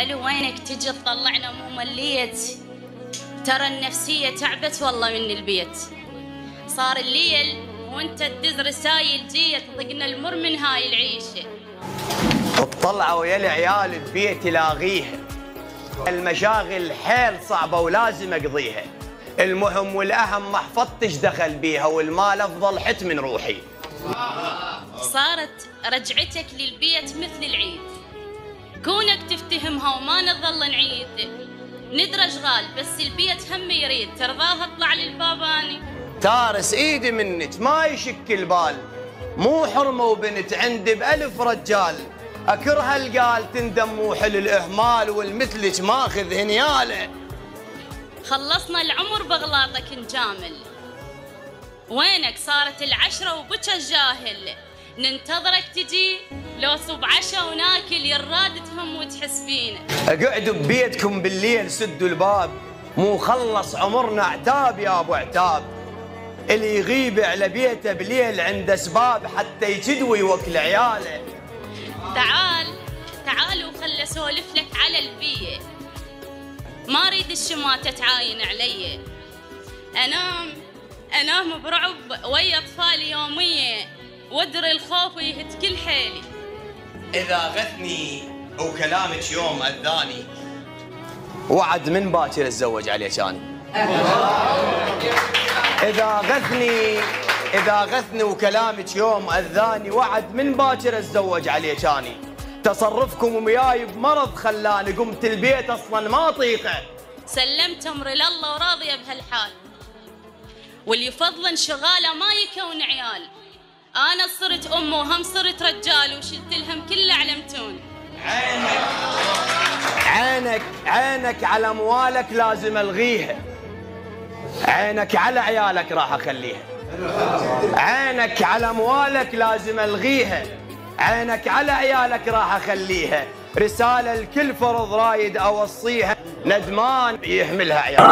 ألو وينك تجي تطلعنا مو مليت؟ ترى النفسية تعبت والله من البيت. صار الليل وانت تدز رسايل جيه تطقنا المر من هاي العيشة. الطلعة ويا العيال ببيتي لاغيها، المشاغل حيل صعبة ولازم اقضيها، المهم والاهم ما حفظتش دخل بيها والمال افضل حت من روحي. صارت رجعتك للبيت مثل العيد، كونك تفتهمها وما نظل نعيد، ندرى اشغال بس البيت هم يريد، ترضاها اطلع للباباني. تارس ايدي منك ما يشك البال، مو حرمة وبنت عندي بألف رجال، اكرها القال تندم مو حل الاهمال والمثلك ماخذ هنياله. خلصنا العمر بغلاطك نجامل، وينك صارت العشرة وبك الجاهل، ننتظرك تجي لو صب عشا وناكل يراد تهم وتحسبينه. اقعدوا ببيتكم بالليل سدوا الباب، مو خلص عمرنا عتاب يا ابو عتاب، اللي يغيب على بيته بليل عنده اسباب حتى يجد ويوكل عياله. تعال وخل اسولف لك على البيئة، ما اريد الشماتة تعاين علي، انام برعب ويا اطفالي يومية، وادري الخوف يهد كل حيلي. اذا غثني وكلامك يوم اذاني، وعد من باكر اتزوج عليك اني. اذا غثني وكلامك يوم اذاني، وعد من باكر اتزوج عليك اني. تصرفكم وياي بمرض خلاني قمت البيت اصلا ما اطيقه. سلمت امري لله وراضيه بهالحال، واللي فضل انشغاله ما يكون عيال. انا صرت ام وهم صرت رجال، وشلت لهم كله علمتون. عينك على اموالك لازم الغيها، عينك على عيالك راح اخليها. عينك على اموالك لازم الغيها، عينك على عيالك راح اخليها. رسالة الكل فرض رايد اوصيها، ندمان يحملها عيالك.